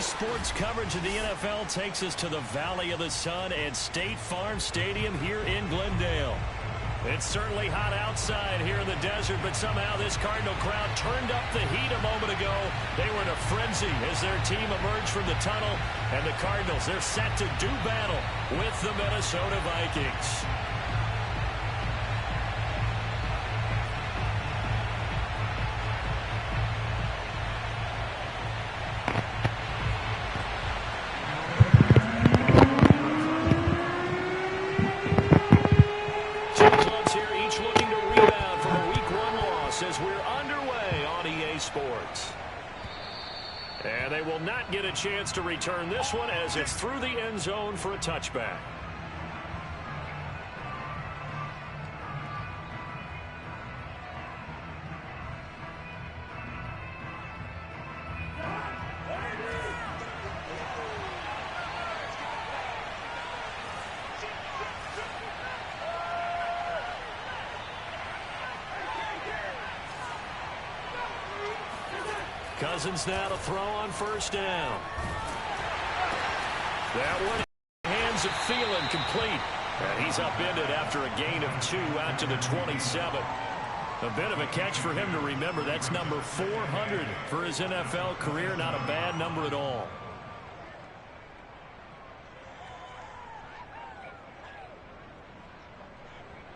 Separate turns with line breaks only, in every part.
Sports coverage of the NFL takes us to the Valley of the Sun at State Farm Stadium here in Glendale. It's certainly hot outside here in the desert, but somehow this Cardinal crowd turned up the heat a moment ago. They were in a frenzy as their team emerged from the tunnel, and the Cardinals, they're set to do battle with the Minnesota Vikings. And they will not get a chance to return this one as it's through the end zone for a touchback. Cousins now to throw on first down. That one hands of Thielen complete. And he's upended after a gain of 2 out to the 27. A bit of a catch for him to remember. That's number 400 for his NFL career. Not a bad number at all.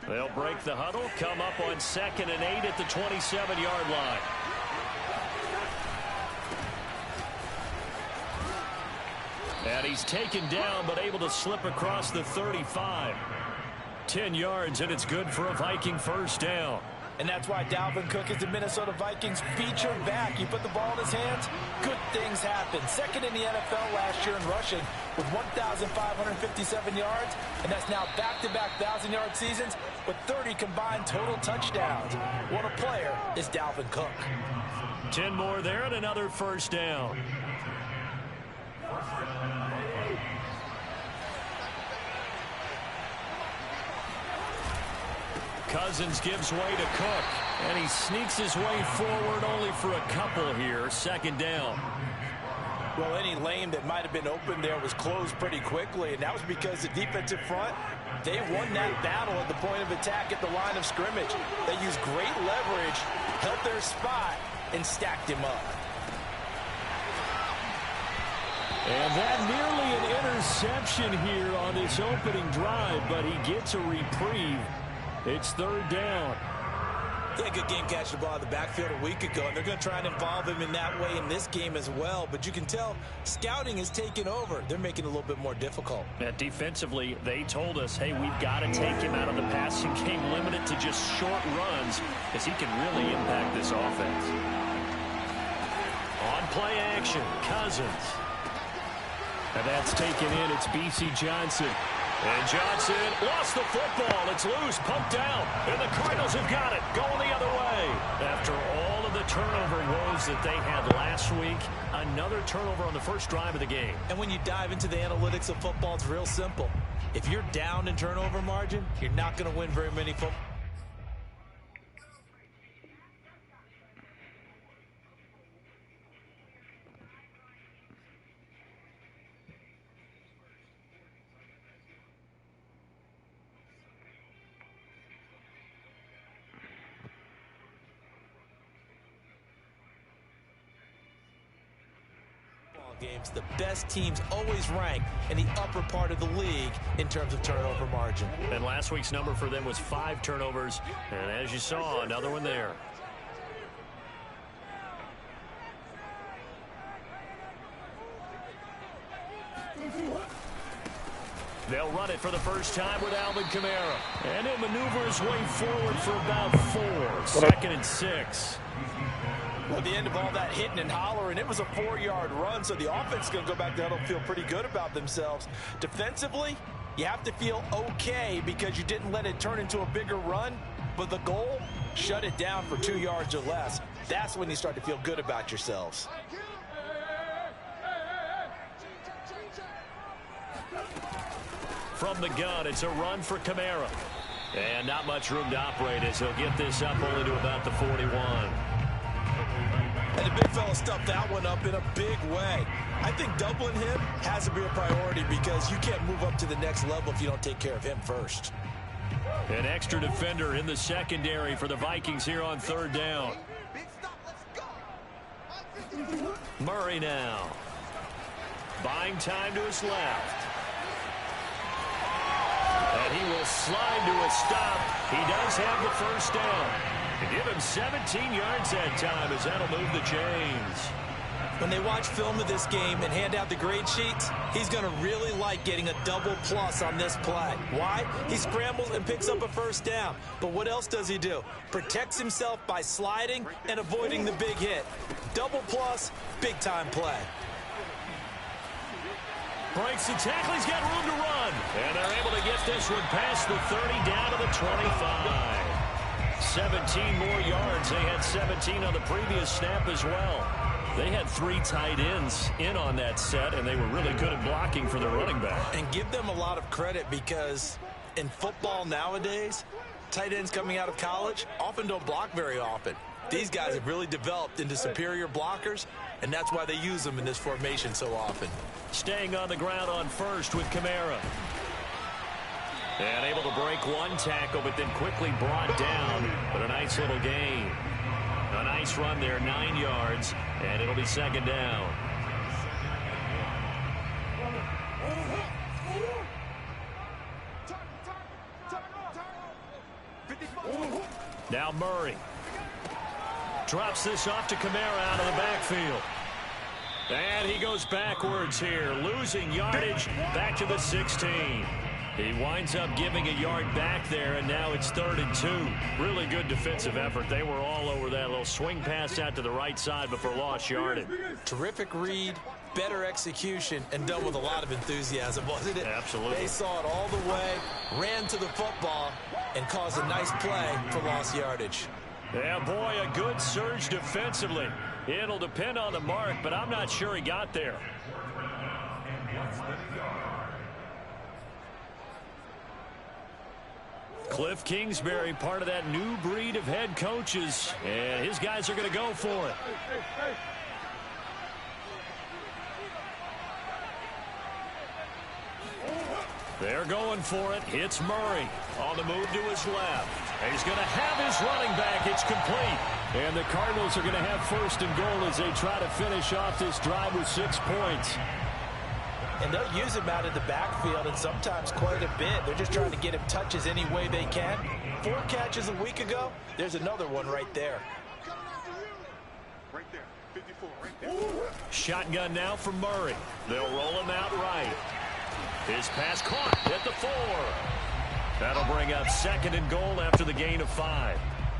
They'll break the huddle, come up on 2nd and 8 at the 27-yard line. And he's taken down, but able to slip across the 35. 10 yards, and it's good for a Viking first down.
And that's why Dalvin Cook is the Minnesota Vikings featured back. You put the ball in his hands, good things happen. Second in the NFL last year in rushing with 1,557 yards. And that's now back-to-back 1,000-yard seasons with 30 combined total touchdowns. What a player is Dalvin Cook.
10 more there and another first down. Cousins gives way to Cook, and he sneaks his way forward only for a couple here. 2nd down.
Well, any lane that might have been open there was closed pretty quickly, and that was because the defensive front, they won that battle at the point of attack at the line of scrimmage. They used great leverage, held their spot, and stacked him up.
And that nearly an interception here on this opening drive, but he gets a reprieve. It's 3rd down.
Yeah, good game catching the ball in the backfield a week ago, and they're going to try and involve him in that way in this game as well. But you can tell scouting has taken over. They're making it a little bit more difficult.
Defensively, they told us, hey, we've got to take him out of the passing game, limited to just short runs, because he can really impact this offense. On play action, Cousins. And that's taken in. It's B.C. Johnson. And Johnson lost the football. It's loose, pumped down. And the Cardinals have got it, going the other way. After all of the turnover woes that they had last week, another turnover on the first drive of the game.
And when you dive into the analytics of football, it's real simple. If you're down in turnover margin, you're not going to win very many football. Games, the best teams always rank in the upper part of the league in terms of turnover margin.
And last week's number for them was 5 turnovers. And as you saw, another one there. They'll run it for the first time with Alvin Kamara. And he'll maneuver his way forward for about 4. 2nd and 6.
Well, at the end of all that hitting and hollering, it was a 4-yard run, so the offense is going to go back there and feel pretty good about themselves. Defensively, you have to feel okay because you didn't let it turn into a bigger run, but the goal, shut it down for 2 yards or less. That's when you start to feel good about yourselves.
From the gun, it's a run for Kamara. And not much room to operate as he'll get this up only to about the 41.
And the big fella stuffed that one up in a big way. I think doubling him has to be a priority because you can't move up to the next level if you don't take care of him first.
An extra defender in the secondary for the Vikings here on third down. Murray now. Buying time to his left. And he will slide to a stop. He does have the first down. Give him 17 yards that time as that'll move the chains.
When they watch film of this game and hand out the grade sheets, he's going to really like getting a double plus on this play. Why? He scrambles and picks up a first down. But what else does he do? Protects himself by sliding and avoiding the big hit. Double plus, big-time play.
Breaks the tackle. He's got room to run. And they're able to get this one past the 30 down to the 25. 17 more yards. They had 17 on the previous snap as well. They had 3 tight ends in on that set, and they were really good at blocking for their running back.
And give them a lot of credit because in football nowadays, tight ends coming out of college often don't block very often. These guys have really developed into superior blockers, and that's why they use them in this formation so often.
Staying on the ground on first with Kamara. And able to break one tackle, but then quickly brought down. But a nice little gain. A nice run there, 9 yards, and it'll be second down. Now Murray. Drops this off to Kamara out of the backfield. And he goes backwards here, losing yardage back to the 16. He winds up giving a yard back there, and now it's 3rd and 2. Really good defensive effort. They were all over that little swing pass out to the right side before lost yardage.
Terrific read, better execution, and done with a lot of enthusiasm, wasn't it?
Absolutely.
They saw it all the way, ran to the football, and caused a nice play for lost yardage.
Yeah, boy, a good surge defensively. It'll depend on the mark, but I'm not sure he got there. Cliff Kingsbury, part of that new breed of head coaches, and his guys are going to go for it. They're going for it. It's Murray on the move to his left. And he's going to have his running back. It's complete. And the Cardinals are going to have 1st and goal as they try to finish off this drive with 6 points.
And they'll use him out in the backfield, and sometimes quite a bit. They're just trying to get him touches any way they can. 4 catches a week ago. There's another one right there.
Right there, 54, right there.
Shotgun now for Murray. They'll roll him out right. His pass caught at the 4. That'll bring up 2nd and goal after the gain of 5.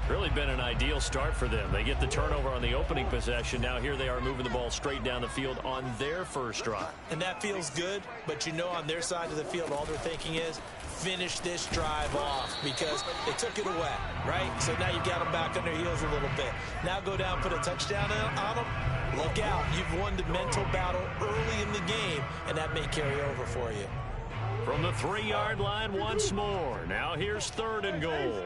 Really been an ideal start for them. They get the turnover on the opening possession. Now here they are moving the ball straight down the field on their first drive.
And that feels good, but you know on their side of the field all they're thinking is finish this drive off because they took it away, right? So now you've got them back on their heels a little bit. Now go down, put a touchdown on them. Look out. You've won the mental battle early in the game, and that may carry over for you.
From the 3-yard line once more. Now here's 3rd and goal.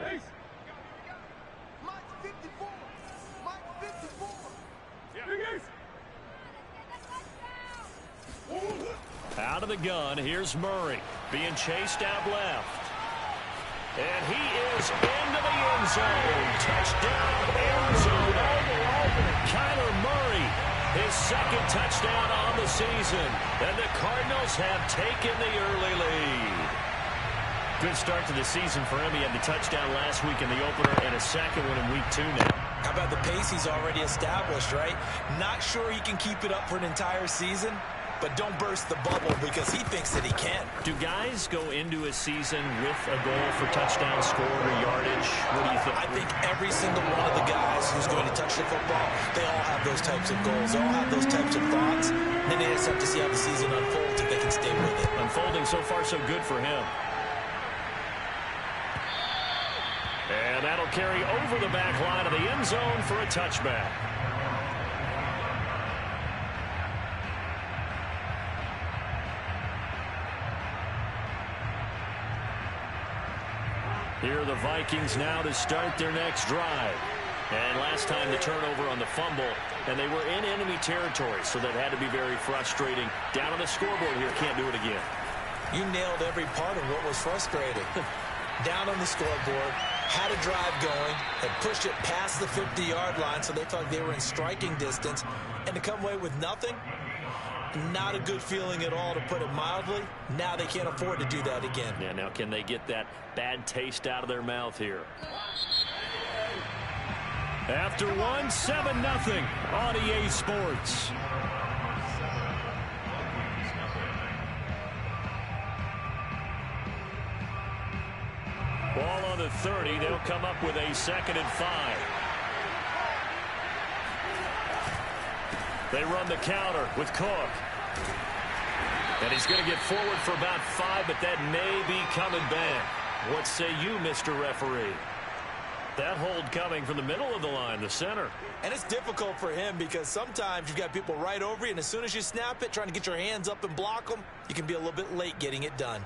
Out of the gun, here's Murray being chased out left. And he is into the end zone. Touchdown, Arizona. Kyler Murray, his 2nd touchdown on the season. And the Cardinals have taken the early lead. Good start to the season for him. He had the touchdown last week in the opener and a 2nd one in week 2 now.
How about the pace he's already established, right? Not sure he can keep it up for an entire season, but don't burst the bubble because he thinks that he can.
Do guys go into a season with a goal for touchdown scored or yardage? What do you think?
I think every single one of the guys who's going to touch the football, they all have those types of goals. They all have those types of thoughts. Then they just have to see how the season unfolds if they can stay with it.
Unfolding so far so good for him. And that'll carry over the back line of the end zone for a touchback. Here are the Vikings now to start their next drive. And last time the turnover on the fumble, and they were in enemy territory, so that had to be very frustrating. Down on the scoreboard here, can't do it again.
You nailed every part of what was frustrating. Down on the scoreboard, had a drive going, had pushed it past the 50-yard line, so they thought they were in striking distance, and to come away with nothing, not a good feeling at all, to put it mildly. Now they can't afford to do that again.
Yeah, now can they get that bad taste out of their mouth here? After one, 7-0 on EA Sports. Ball on the 30. They'll come up with a 2nd and 5. They run the counter with Cook. And he's going to get forward for about 5, but that may be coming back. What say you, Mr. Referee? That hold coming from the middle of the line, the center.
And it's difficult for him because sometimes you've got people right over you, and as soon as you snap it, trying to get your hands up and block them, you can be a little bit late getting it done.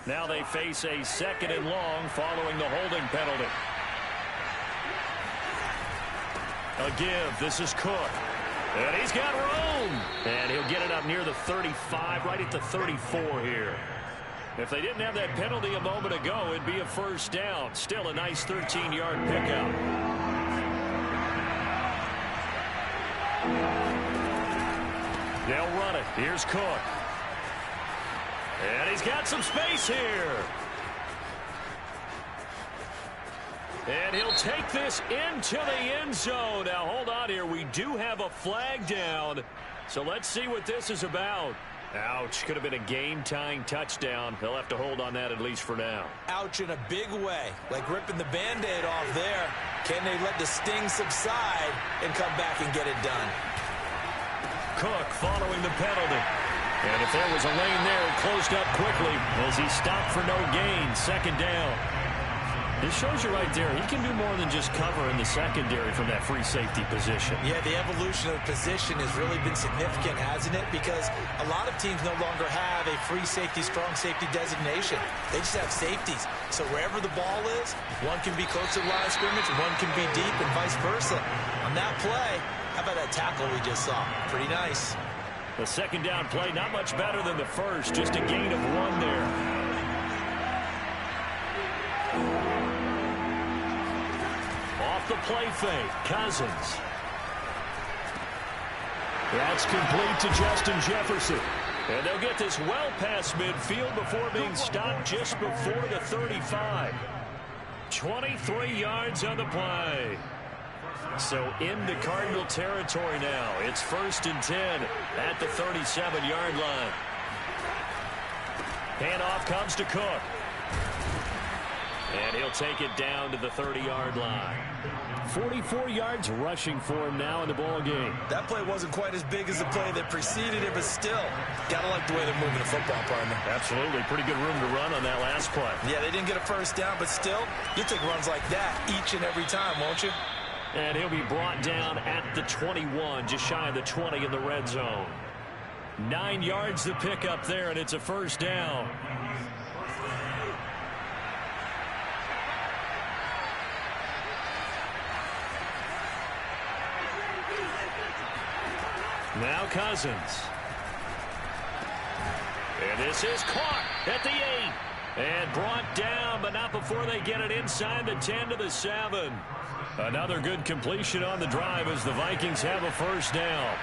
Now they face a 2nd and long following the holding penalty. A give. This is Cook. And he's got room. And he'll get it up near the 35, right at the 34 here. If they didn't have that penalty a moment ago, it'd be a 1st down. Still a nice 13-yard pickup. They'll run it. Here's Cook. And he's got some space here. And he'll take this into the end zone. Now, hold on here. We do have a flag down. So let's see what this is about. Ouch. Could have been a game-tying touchdown. They'll have to hold on that at least for now.
Ouch in a big way. Like ripping the Band-Aid off there. Can they let the sting subside and come back and get it done?
Cook following the penalty. And if there was a lane there, it closed up quickly as he stopped for no gain. 2nd down. This shows you right there, he can do more than just cover in the secondary from that free safety position. Yeah, the evolution of the position has really been significant, hasn't it? Because a lot of teams no longer have a free safety, strong safety designation. They just have safeties. So wherever the ball is, one can be close to the line of scrimmage, one can be deep, and vice versa. On that play, how about that tackle we just saw? Pretty nice. The 2nd down play, not much better than the first, just a gain of 1 there. Off the play fake, Cousins. That's complete to Justin Jefferson. And they'll get this well past midfield before being stopped just before the 35. 23 yards on the play. So into Cardinal territory now. It's 1st and 10 at the 37-yard line. Handoff comes to Cook. And he'll take it down to the 30-yard line. 44 yards rushing for him now in the ball game. That play wasn't quite as big as the play that preceded it, but still, gotta like the way they're moving the football, partner. Absolutely. Pretty good room to run on that last play. Yeah, they didn't get a 1st down, but still, you take runs like that each and every time, won't you? And he'll be brought down at the 21, just shy of the 20 in the red zone. 9 yards to pick up there, and it's a 1st down. Now Cousins. And this is caught at the 8. And brought down, but not before they get it inside the 10 to the 7. Another good completion on the drive as the Vikings have a 1st down.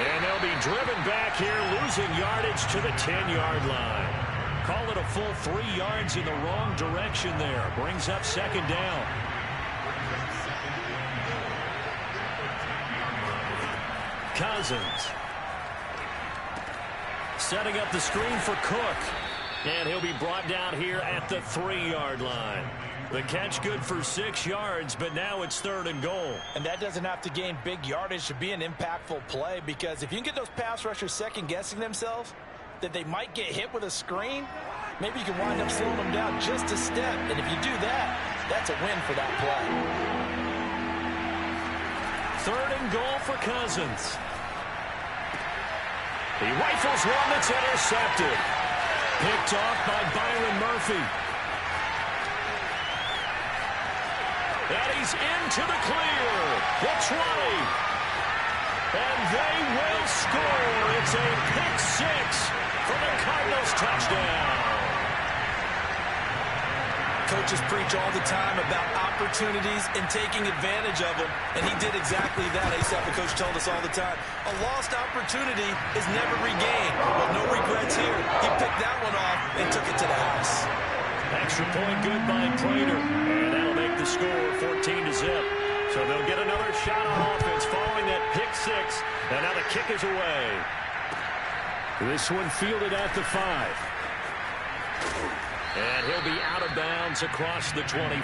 And they'll be driven back here, losing yardage to the 10-yard line. Call it a full 3 yards in the wrong direction there. Brings up 2nd down. Cousins. Setting up the screen for Cook. And he'll be brought down here at the 3-yard line. The catch good for 6 yards, but now it's 3rd and goal. And that doesn't have to gain big yardage to be an impactful play, because if you can get those pass rushers second-guessing themselves, that they might get hit with a screen, maybe you can wind up slowing them down just a step. And if you do that, that's a win for that play. 3rd and goal for Cousins. He rifles one that's intercepted. Picked off by Byron Murphy. And he's into the clear. The 20. And they will score. It's a pick six for the Cardinals touchdown.
Coaches preach all the time about opportunities and taking advantage of them, and he did exactly that. I used to have a coach told us all the time, a lost opportunity is never regained. Well, no regrets here. He picked that one off and took it to the house.
Extra point good by Prater, and that'll make the score 14-0. So they'll get another shot on offense following that pick six, and now the kick is away. This one fielded at the 5. And he'll be out of bounds across the 25.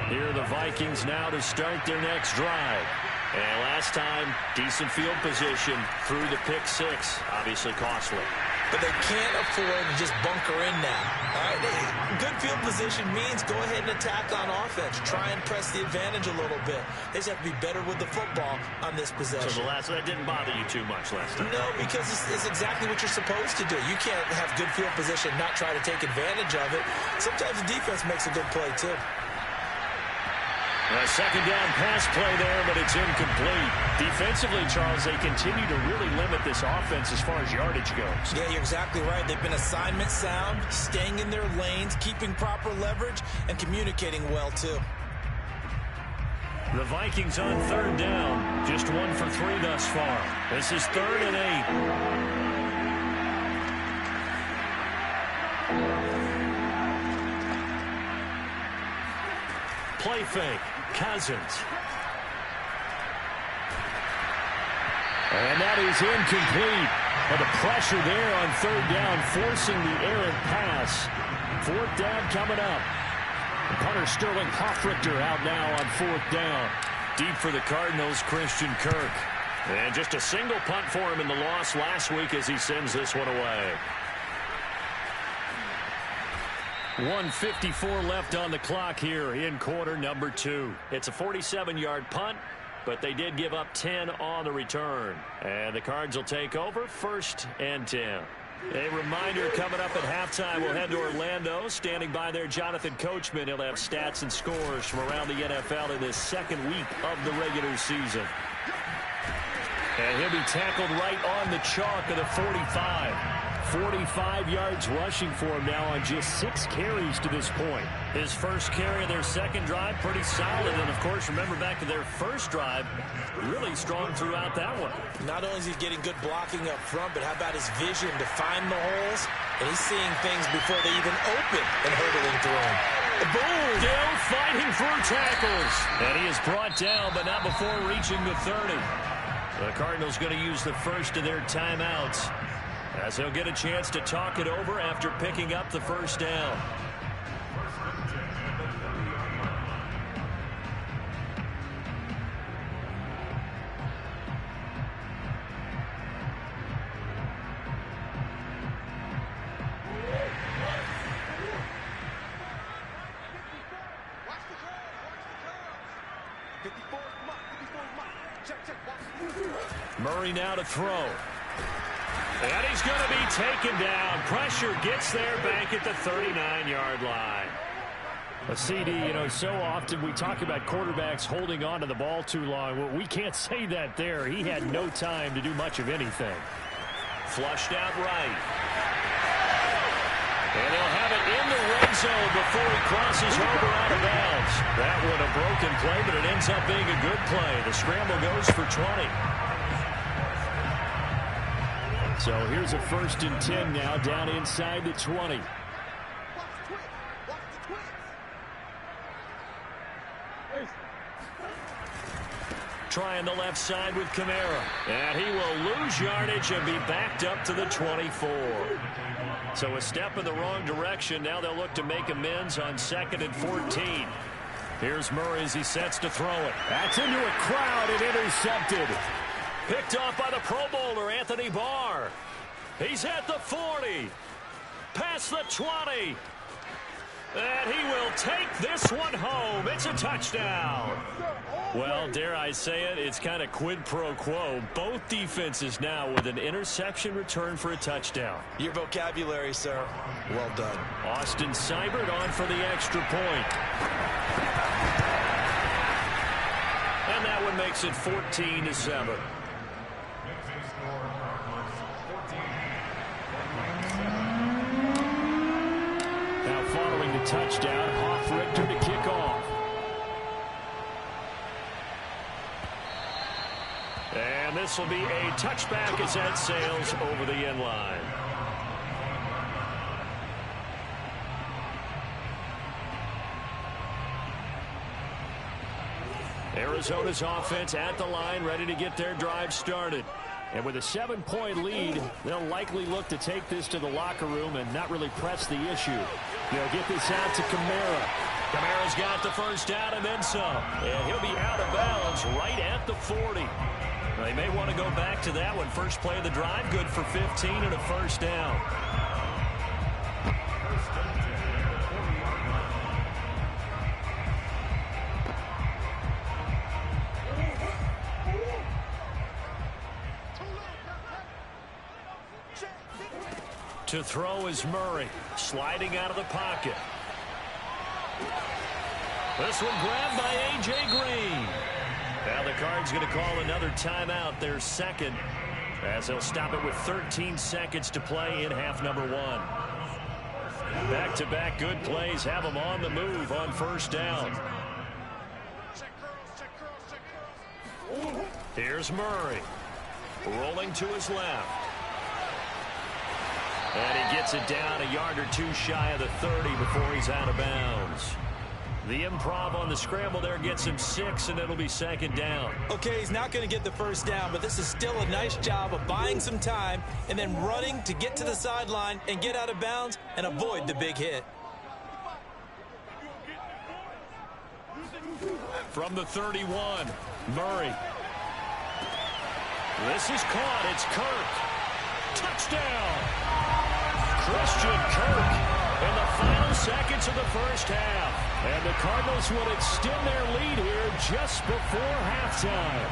Here are the Vikings now to start their next drive. And last time, decent field position through the pick six. Obviously costly.
But they can't afford to just bunker in now. All right, good field position means go ahead and attack on offense. Try and press the advantage a little bit. They just have to be better with the football on this possession.
So that didn't bother you too much last time?
No, because it's exactly what you're supposed to do. You can't have good field position, not try to take advantage of it. Sometimes the defense makes a good play, too.
A second down pass play there, but it's incomplete. Defensively, Charles, they continue to really limit this offense as far as yardage goes.
Yeah, you're exactly right. They've been assignment sound, staying in their lanes, keeping proper leverage, and communicating well, too.
The Vikings on third down. Just 1 for 3 thus far. This is 3rd and 8. Play fake. Cousins. And that is incomplete. But the pressure there on third down, forcing the errant pass. 4th down coming up. And punter Sterling Hoffrichter out now on 4th down. Deep for the Cardinals, Christian Kirk. And just a single punt for him in the loss last week as he sends this one away. 1:54 left on the clock here in quarter number 2. It's a 47-yard punt, but they did give up 10 on the return. And the Cards will take over 1st and 10. A reminder coming up at halftime, we'll head to Orlando. Standing by there, Jonathan Coachman. He'll have stats and scores from around the NFL in this second week of the regular season. And he'll be tackled right on the chalk of the 45. 45 yards rushing for him now on just 6 carries to this point. His first carry of their second drive, pretty solid. And, of course, remember back to their first drive, really strong throughout that one.
Not only is he getting good blocking up front, but how about his vision to find the holes? And he's seeing things before they even open and hurdling through them. Boom!
Still fighting through tackles. And he is brought down, but not before reaching the 30. The Cardinals going to use the first of their timeouts, as he'll get a chance to talk it over after picking up the first down. Murray now to throw. And he's going to be taken down. Pressure gets there back at the 39-yard line. A CD, you know, so often we talk about quarterbacks holding on to the ball too long. Well, we can't say that there. He had no time to do much of anything. Flushed out right. And he'll have it in the red zone before he crosses over out of bounds. That one a broken play, but it ends up being a good play. The scramble goes for 20. So here's a 1st and 10 now, down inside the 20. Trying the left side with Kamara. And he will lose yardage and be backed up to the 24. So a step in the wrong direction. Now they'll look to make amends on 2nd and 14. Here's Murray as he sets to throw it. That's into a crowd and intercepted. Picked off by the Pro Bowler, Anthony Barr. He's at the 40. Past the 20. And he will take this one home. It's a touchdown. Well, dare I say it, it's kind of quid pro quo. Both defenses now with an interception return for a touchdown.
Your vocabulary, sir. Well done.
Austin Seibert on for the extra point. And that one makes it 14-7. Now following the touchdown, Hoff-Richter to kick off. And this will be a touchback as that sails over the end line. Arizona's offense at the line, ready to get their drive started. And with a 7-point lead, they'll likely look to take this to the locker room and not really press the issue. They'll get this out to Kamara. Kamara's got the first down and then some. And he'll be out of bounds right at the 40. Now, they may want to go back to that one. First play of the drive, good for 15 and a first down. To throw is Murray, sliding out of the pocket. This one grabbed by A.J. Green. Now the Cards going to call another timeout, their second, as they'll stop it with 13 seconds to play in half number one. Back-to-back good plays have them on the move on first down. Here's Murray, rolling to his left. And he gets it down a yard or two shy of the 30 before he's out of bounds. The improv on the scramble there gets him 6, and it'll be second down.
Okay, he's not going to get the first down, but this is still a nice job of buying some time and then running to get to the sideline and get out of bounds and avoid the big hit.
From the 31, Murray. This is caught. It's Kirk. Touchdown. Christian Kirk in the final seconds of the first half. And the Cardinals will extend their lead here just before halftime.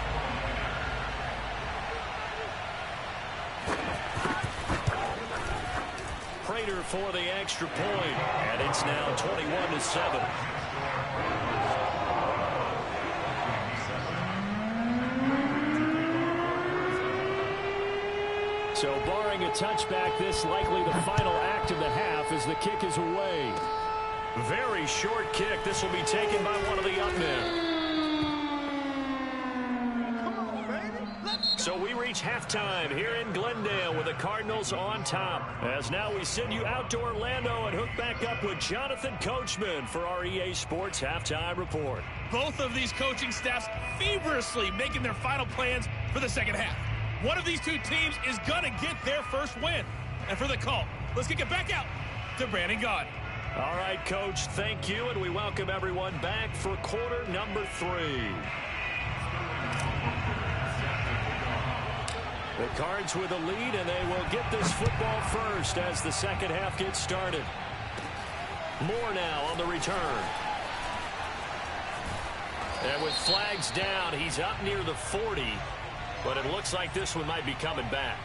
Prater for the extra point, and it's now 21-7. So barring a touchback, this likely the final act of the half as the kick is away. Very short kick. This will be taken by one of the up men. So we reach halftime here in Glendale with the Cardinals on top. As now we send you out to Orlando and hook back up with Jonathan Coachman for our EA Sports Halftime Report.
Both of these coaching staffs feverishly making their final plans for the second half. One of these two teams is going to get their first win. And for the call, let's kick it back out to Brandon Gaudin.
All right, Coach, thank you, and we welcome everyone back for quarter number 3. The Cards with a lead, and they will get this football first as the second half gets started. Moore now on the return. And with flags down, he's up near the 40. But it looks like this one might be coming back.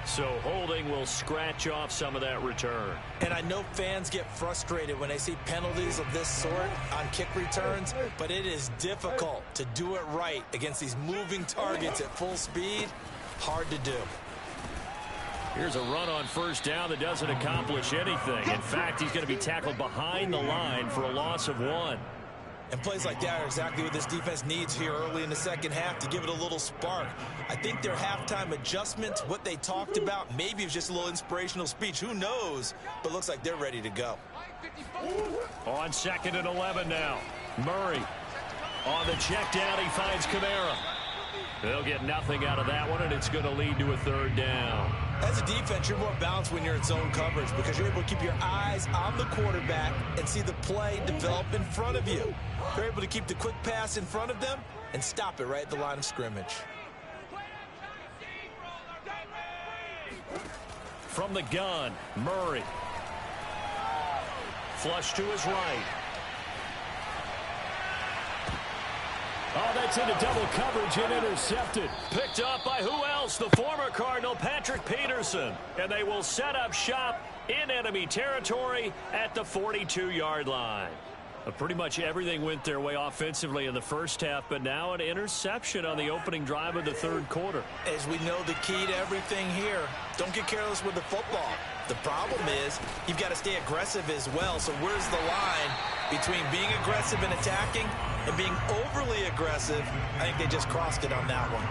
So holding will scratch off some of that return.
And I know fans get frustrated when they see penalties of this sort on kick returns, but it is difficult to do it right against these moving targets at full speed. Hard to do.
Here's a run on first down that doesn't accomplish anything. In fact, he's going to be tackled behind the line for a loss of 1.
And plays like that are exactly what this defense needs here early in the second half to give it a little spark. I think their halftime adjustments, what they talked about, maybe it was just a little inspirational speech. Who knows? But looks like they're ready to go.
On 2nd and 11 now. Murray on the check down. He finds Kamara. They'll get nothing out of that one, and it's going to lead to a third down.
As a defense, you're more balanced when you're in zone coverage because you're able to keep your eyes on the quarterback and see the play develop in front of you. You're able to keep the quick pass in front of them and stop it right at the line of scrimmage.
from the gun. Murray. Flush to his right. Oh, that's into double coverage and intercepted. Picked up by who else? The former Cardinal, Patrick Peterson. And they will set up shop in enemy territory at the 42-yard line. Pretty much everything went their way offensively in the first half, but now an interception on the opening drive of the third quarter.
As we know, the key to everything here, don't get careless with the football. The problem is you've got to stay aggressive as well. So where's the line between being aggressive and attacking and being overly aggressive? I think they just crossed it on that one.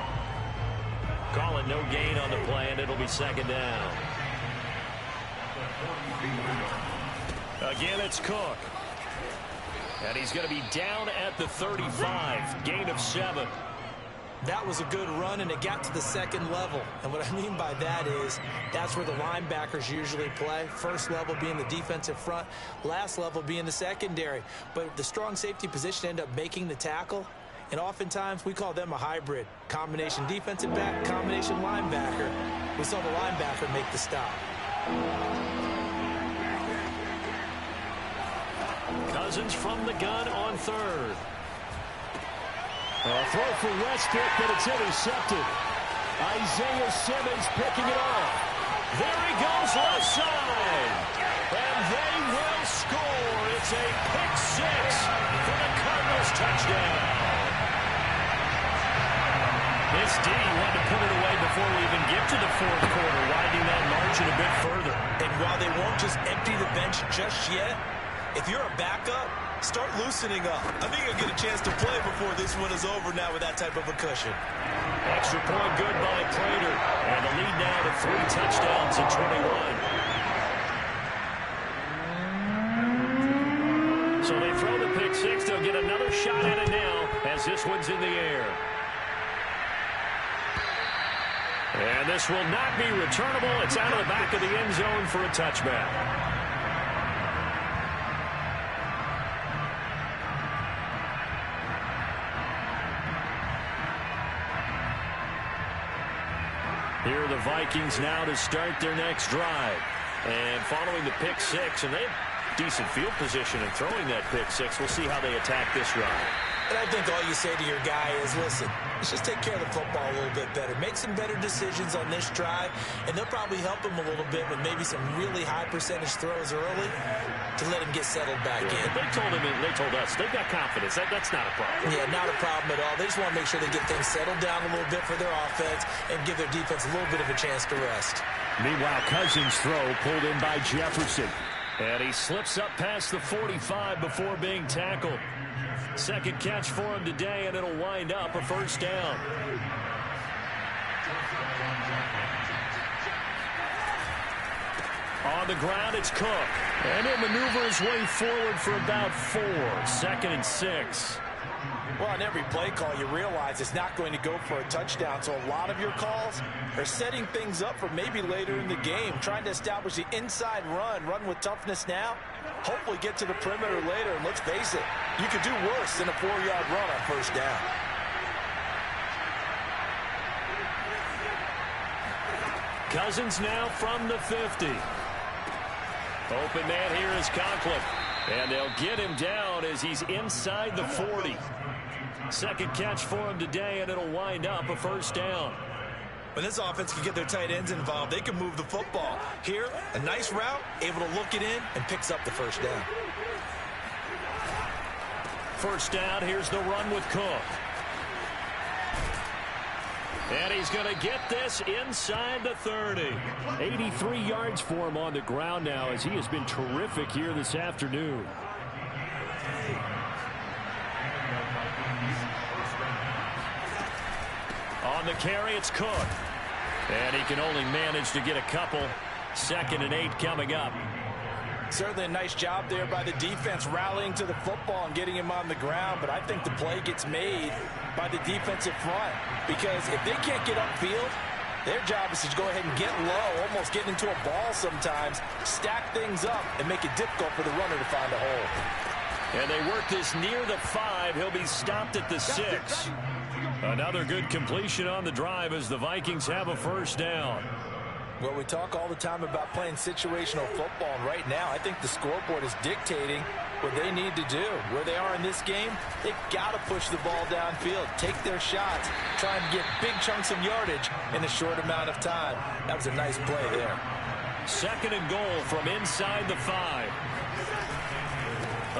Call it no gain on the play, and it'll be second down. Again, it's Cook. And he's going to be down at the 35. Gain of 7.
That was a good run, and it got to the second level. And what I mean by that is that's where the linebackers usually play. First level being the defensive front, last level being the secondary. But the strong safety position ended up making the tackle. And oftentimes we call them a hybrid. Combination defensive back, combination linebacker. We saw the linebacker make the stop.
Cousins from the gun on third. A throw for Westbrook, but it's intercepted. Isaiah Simmons picking it off. There he goes left side. And they will score. It's a pick six for the Cardinals touchdown. This D wanted to put it away before we even get to the fourth quarter, widening that margin a bit further.
And while they won't just empty the bench just yet, if you're a backup, start loosening up. I think you'll get a chance to play before this one is over now with that type of a cushion.
Extra point good by Prater. And the lead now to 3 touchdowns at 21. So they throw the pick six. They'll get another shot at it now as this one's in the air. And this will not be returnable. It's out of the back of the end zone for a touchback. Here are the Vikings now to start their next drive. And following the pick six, and they have decent field position in throwing that pick six. We'll see how they attack this drive.
And I think all you say to your guy is, listen, let's just take care of the football a little bit better. Make some better decisions on this drive, and they'll probably help him a little bit with maybe some really high percentage throws early to let him get settled back in.
They told us, they've got confidence. That's not a problem.
Yeah, not a problem at all. They just want to make sure they get things settled down a little bit for their offense and give their defense a little bit of a chance to rest.
Meanwhile, Cousins' throw pulled in by Jefferson. And he slips up past the 45 before being tackled. Second catch for him today, and it'll wind up a first down. On the ground, it's Cook. And he'll maneuver his way forward for about 4. 2nd and 6.
Well, on every play call, you realize it's not going to go for a touchdown. So a lot of your calls are setting things up for maybe later in the game, trying to establish the inside run with toughness now, hopefully get to the perimeter later. And let's face it, you could do worse than a 4-yard run on first down.
Cousins now from the 50. Open man here is Conklin. And they'll get him down as he's inside the 40. Second catch for him today, and it'll wind up a first down.
When this offense can get their tight ends involved, they can move the football. Here, a nice route, able to look it in, and picks up the first down.
First down, here's the run with Cook. And he's going to get this inside the 30. 83 yards for him on the ground now as he has been terrific here this afternoon. On the carry, it's Cook. And he can only manage to get a couple. 2nd and 8 coming up.
Certainly a nice job there by the defense rallying to the football and getting him on the ground, but I think the play gets made by the defensive front because if they can't get upfield, their job is to go ahead and get low, almost getting into a ball sometimes, stack things up, and make it difficult for the runner to find a hole.
And they work this near the 5. He'll be stopped at the 6. Another good completion on the drive as the Vikings have a first down.
Well, we talk all the time about playing situational football, and right now I think the scoreboard is dictating what they need to do. Where they are in this game, they've got to push the ball downfield, take their shots, try and get big chunks of yardage in a short amount of time. That was a nice play there.
2nd and goal from inside the 5.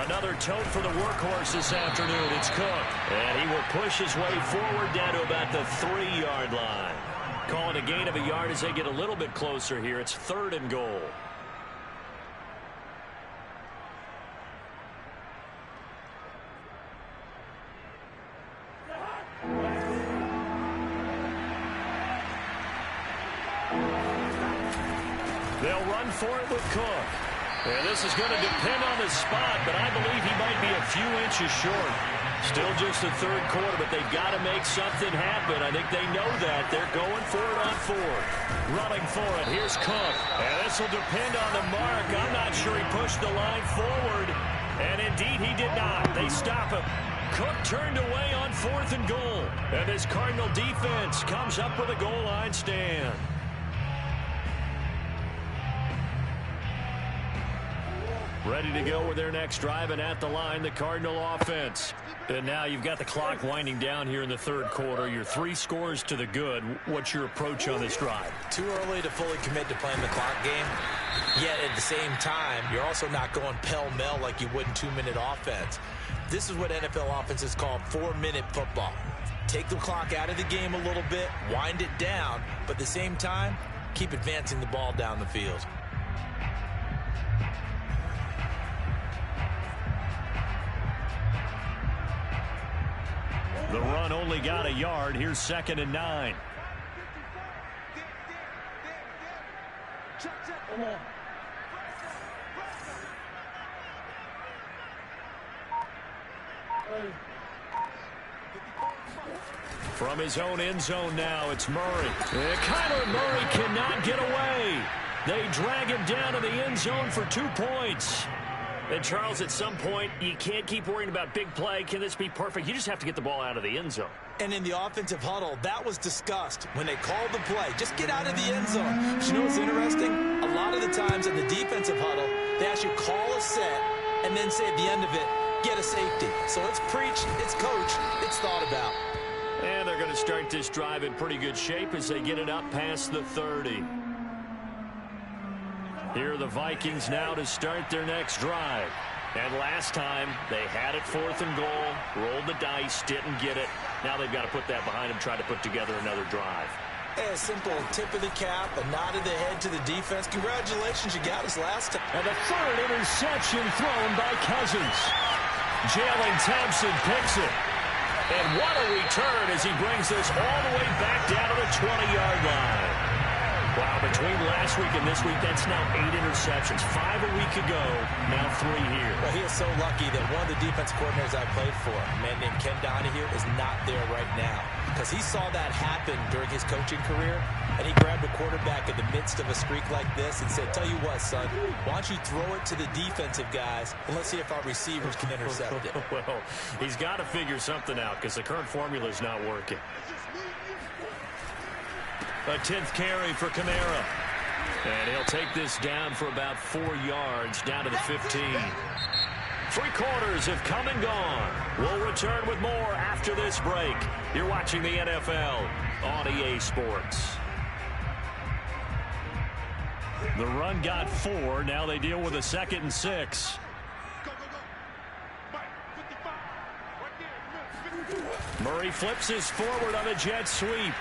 Another tote for the workhorse this afternoon. It's Cook. And he will push his way forward down to about the 3-yard line. Calling a gain of a yard as they get a little bit closer here. It's 3rd and goal. They'll run for it with Cook. And this is going to depend on the spot, but I believe he might be a few inches short. Still just the 3rd quarter, but they've got to make something happen. I think they know that. They're going for it on 4th. Running for it. Here's Cook. And this will depend on the mark. I'm not sure he pushed the line forward. And indeed, he did not. They stop him. Cook turned away on 4th and goal. And this Cardinal defense comes up with a goal line stand. Ready to go with their next drive, and at the line, the Cardinal offense. And now you've got the clock winding down here in the 3rd quarter. You're 3 scores to the good. What's your approach on this drive?
Too early to fully commit to playing the clock game. Yet at the same time, you're also not going pell-mell like you would in 2-minute offense. This is what NFL offenses call 4-minute football. Take the clock out of the game a little bit, wind it down, but at the same time, keep advancing the ball down the field.
The run only got a yard. Here's 2nd and 9. From his own end zone now, it's Murray. Kyler Murray cannot get away. They drag him down to the end zone for 2 points. And, Charles, at some point, you can't keep worrying about big play. Can this be perfect? You just have to get the ball out of the end zone.
And in the offensive huddle, that was discussed when they called the play. Just get out of the end zone. But you know what's interesting? A lot of the times in the defensive huddle, they actually call a set and then say at the end of it, get a safety. So it's preached, it's coached, it's thought about.
And they're going to start this drive in pretty good shape as they get it up past the 30. Here are the Vikings now to start their next drive. And last time, they had it 4th and goal, rolled the dice, didn't get it. Now they've got to put that behind them, try to put together another drive.
A simple tip of the cap, a nod of the head to the defense. Congratulations, you got us last time.
And the 3rd interception thrown by Cousins. Jalen Thompson picks it. And what a return as he brings this all the way back down to the 20-yard line. Wow, between last week and this week, that's now 8 interceptions. 5 a week ago, now 3 here.
Well, he is so lucky that one of the defense coordinators I played for, a man named Ken Donahue, is not there right now. Because he saw that happen during his coaching career, and he grabbed a quarterback in the midst of a streak like this and said, tell you what, son, why don't you throw it to the defensive guys, and let's see if our receivers can intercept it.
Well, he's got to figure something out because the current formula is not working. A 10th carry for Kamara. And he'll take this down for about 4 yards, down to the 15. 3 quarters have come and gone. We'll return with more after this break. You're watching the NFL on EA Sports. The run got 4. Now they deal with a 2nd and 6. Murray flips his forward on a jet sweep.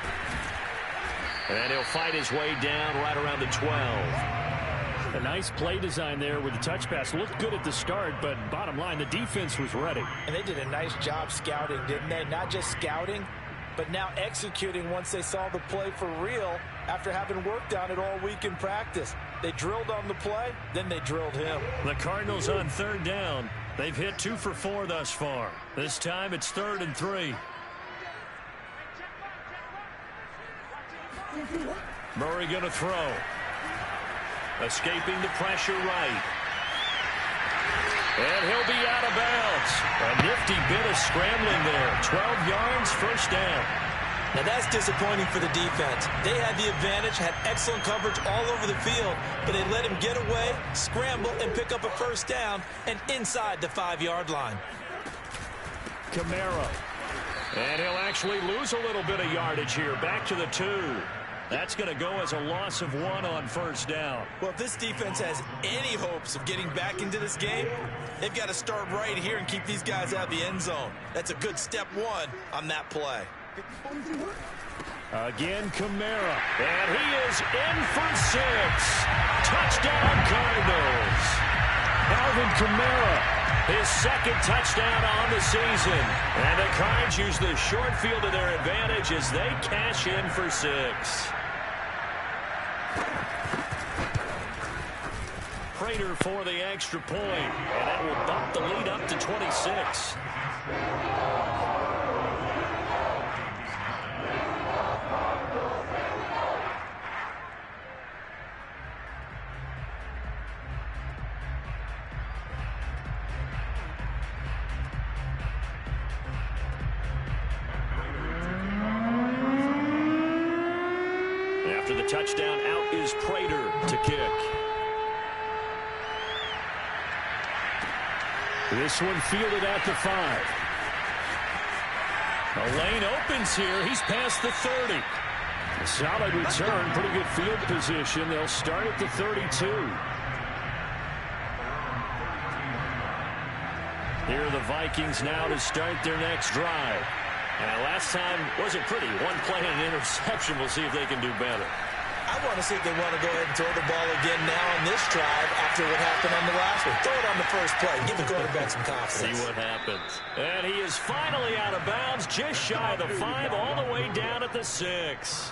And he'll fight his way down right around the 12. A nice play design there with the touch pass. Looked good at the start, but bottom line, the defense was ready.
And they did a nice job scouting, didn't they? Not just scouting, but now executing once they saw the play for real after having worked on it all week in practice. They drilled on the play, then they drilled him.
The Cardinals on 3rd down. They've hit 2 for 4 thus far. This time it's 3rd and 3. Murray going to throw. Escaping the pressure right. And he'll be out of bounds. A nifty bit of scrambling there. 12 yards, 1st down.
Now that's disappointing for the defense. They had the advantage, had excellent coverage all over the field, but they let him get away, scramble, and pick up a first down, and inside the 5-yard line.
Kamara. And he'll actually lose a little bit of yardage here. Back to the 2. That's going to go as a loss of 1 on first down.
Well, if this defense has any hopes of getting back into this game, they've got to start right here and keep these guys out of the end zone. That's a good step 1 on that play.
Again, Kamara. And he is in for 6. Touchdown, Cardinals. Alvin Kamara. His second touchdown on the season. And the Cards use the short field to their advantage as they cash in for 6. Prater for the extra point. And that will bump the lead up to 26. After the touchdown, out is Prater to kick. This one fielded at the 5. A lane opens here. He's past the 30. A solid return. Pretty good field position. They'll start at the 32. Here are the Vikings now to start their next drive. And last time wasn't pretty. One play and an interception. We'll see if they can do better.
I want to see if they want to go ahead and throw the ball again now on this drive after what happened on the last one. Throw it on the first play. Give the quarterback some confidence.
See what happens. And he is finally out of bounds, just shy of the 5, all the way down at the 6.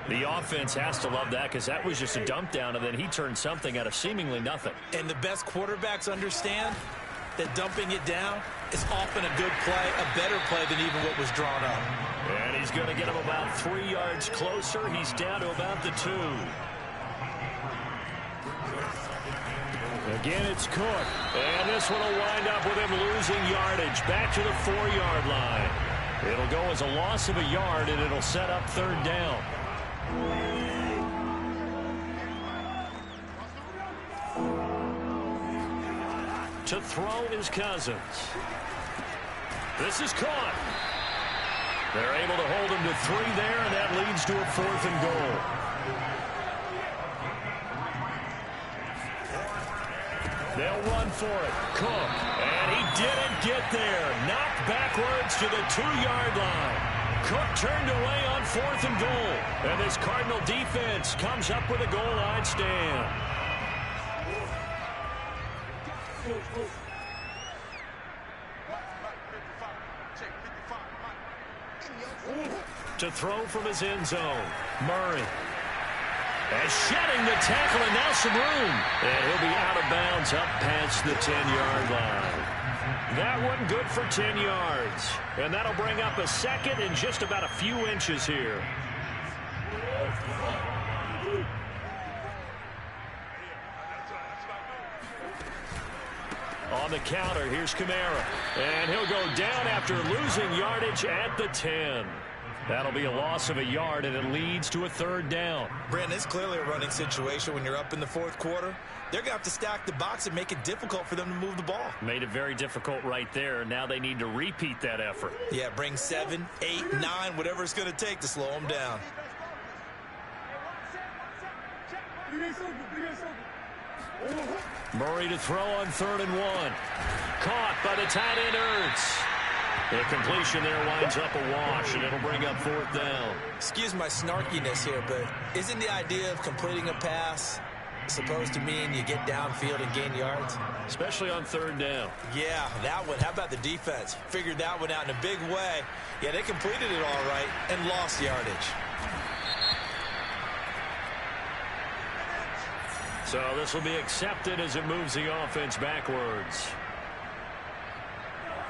The offense has to love that because that was just a dump down, and then he turned something out of seemingly nothing.
And the best quarterbacks understand that dumping it down is often a good play, a better play than even what was drawn up.
And he's going to get him about 3 yards closer. He's down to about the 2. Again, it's Cook. And this one will wind up with him losing yardage back to the 4-yard line. It'll go as a loss of a yard, and it'll set up 3rd down. To throw is Cousins. This is caught. They're able to hold him to 3 there, and that leads to a 4th and goal. They'll run for it. Cook. And he didn't get there. Knocked backwards to the 2-yard line. Cook turned away on 4th and goal. And this Cardinal defense comes up with a goal line stand. To throw from his end zone, Murray. And shedding the tackle, and now some room. And he'll be out of bounds up past the 10-yard line. That one good for 10 yards. And that'll bring up a 2nd and just about a few inches here. On the counter, here's Kamara. And he'll go down after losing yardage at the 10. That'll be a loss of a yard, and it leads to a 3rd down.
Brandon, it's clearly a running situation when you're up in the 4th quarter. They're going to have to stack the box and make it difficult for them to move the ball.
Made it very difficult right there. Now they need to repeat that effort.
Yeah, bring 7, 8, 9, whatever it's going to take to slow them down.
Murray to throw on 3rd and 1. Caught by the tight end Ertz. The completion there winds up a wash, and it'll bring up 4th down.
Excuse my snarkiness here, but isn't the idea of completing a pass supposed to mean you get downfield and gain yards?
Especially on 3rd down.
Yeah, that one. How about the defense? Figured that one out in a big way. Yeah, they completed it all right and lost yardage.
So this will be accepted as it moves the offense backwards.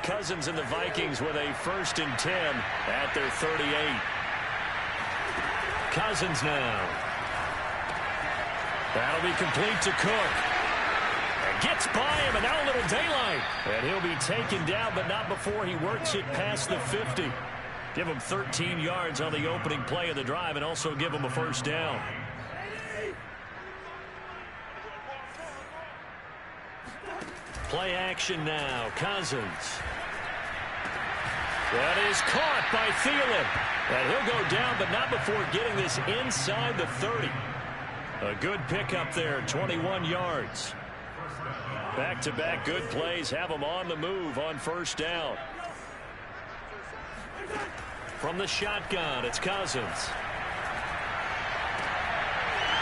Cousins and the Vikings with a 1st and 10 at their 38. Cousins now. That'll be complete to Cook. And gets by him, and now a little daylight. And he'll be taken down, but not before he works it past the 50. Give them 13 yards on the opening play of the drive and also give them a first down. Play action now. Cousins. That is caught by Thielen. And he'll go down, but not before getting this inside the 30. A good pickup there, 21 yards. Back-to-back good plays have them on the move on first down. From the shotgun, it's Cousins.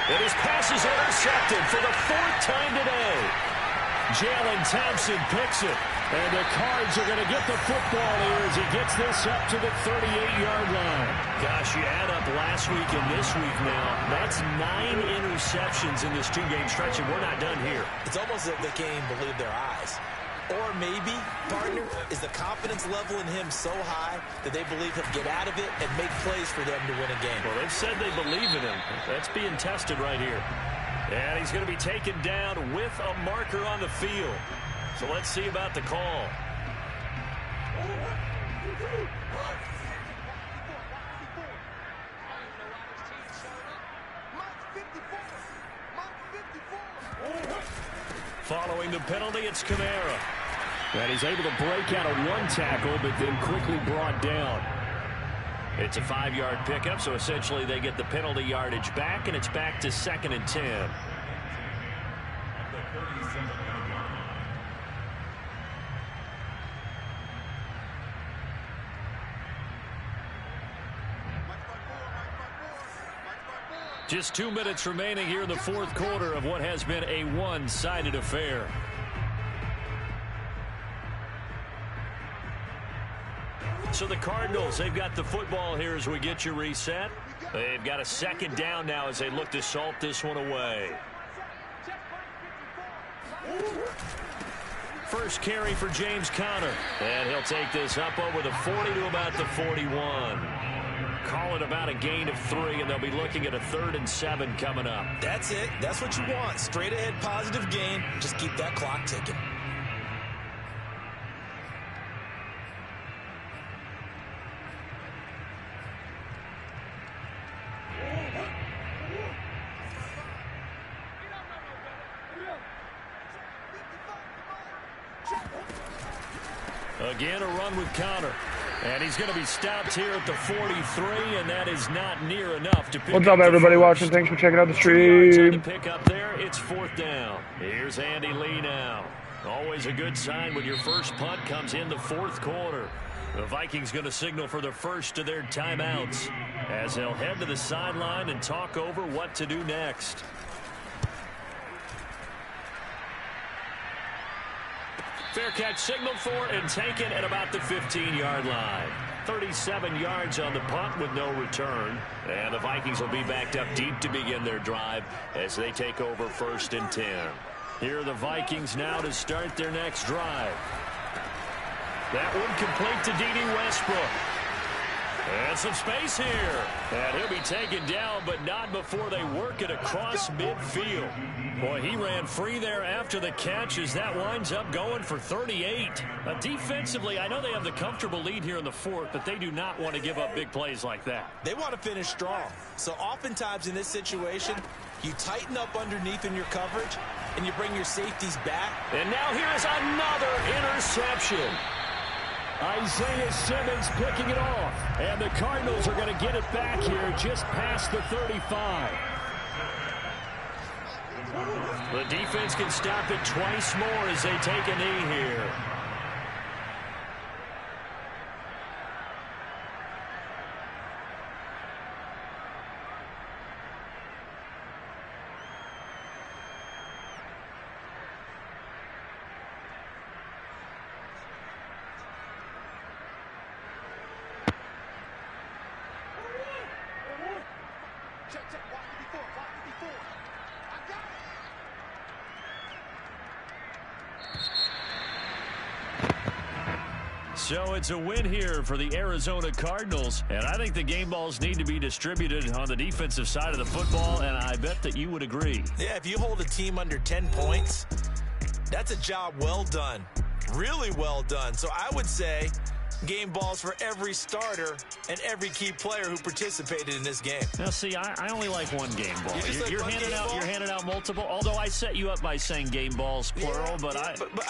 And his pass is intercepted for the 4th time today. Jalen Thompson picks it. And the Cards are going to get the football here as he gets this up to the 38-yard line. Gosh, you add up last week and this week now. That's 9 interceptions in this 2-game stretch, and we're not done here.
It's almost as if they can't even believe their eyes. Or maybe, partner, is the confidence level in him so high that they believe he'll get out of it and make plays for them to win a game.
Well, they've said they believe in him. That's being tested right here. And he's going to be taken down with a marker on the field. So let's see about the call. Following the penalty, it's Kamara. And he's able to break out of one tackle, but then quickly brought down. It's a 5-yard pickup, so essentially they get the penalty yardage back, and it's back to 2nd and 10. Just 2 minutes remaining here in the 4th quarter of what has been a one-sided affair. So the Cardinals, they've got the football here as we get you reset. They've got a 2nd down now as they look to salt this one away. First carry for James Conner. And he'll take this up over the 40 to about the 41. Call it about a gain of 3, and they'll be looking at a 3rd and 7 coming up.
That's it. That's what you want. Straight ahead, positive gain. Just keep that clock ticking.
Again, a run with Conner. And he's going to be stopped here at the 43, and that is not near enough to pick
What's up, everybody watching? Thanks for checking out the stream.
To pick up there, it's 4th down. Here's Andy Lee now. Always a good sign when your first punt comes in the 4th quarter. The Vikings going to signal for the first of their timeouts as they'll head to the sideline and talk over what to do next. Fair catch signaled for and taken at about the 15-yard line. 37 yards on the punt with no return. And the Vikings will be backed up deep to begin their drive as they take over 1st and 10. Here are the Vikings now to start their next drive. That one complete to D.D. Westbrook. And some space here. And he'll be taken down, but not before they work it across midfield. Boy, he ran free there after the catch as that winds up going for 38. Defensively, I know they have the comfortable lead here in the 4th, but they do not want to give up big plays like that.
They want to finish strong. So oftentimes in this situation, you tighten up underneath in your coverage, and you bring your safeties back.
And now here is another interception. Isaiah Simmons picking it off. And the Cardinals are going to get it back here just past the 35. The defense can stop it twice more as they take a knee here. So it's a win here for the Arizona Cardinals, and I think the game balls need to be distributed on the defensive side of the football, and I bet that you would agree.
Yeah, if you hold a team under 10 points, that's a job well done. Really well done. So I would say game balls for every starter and every key player who participated in this game.
Now, see, I only like one game ball.
You're handing out
multiple. Although I set you up by saying game balls plural,
Yeah,
but
but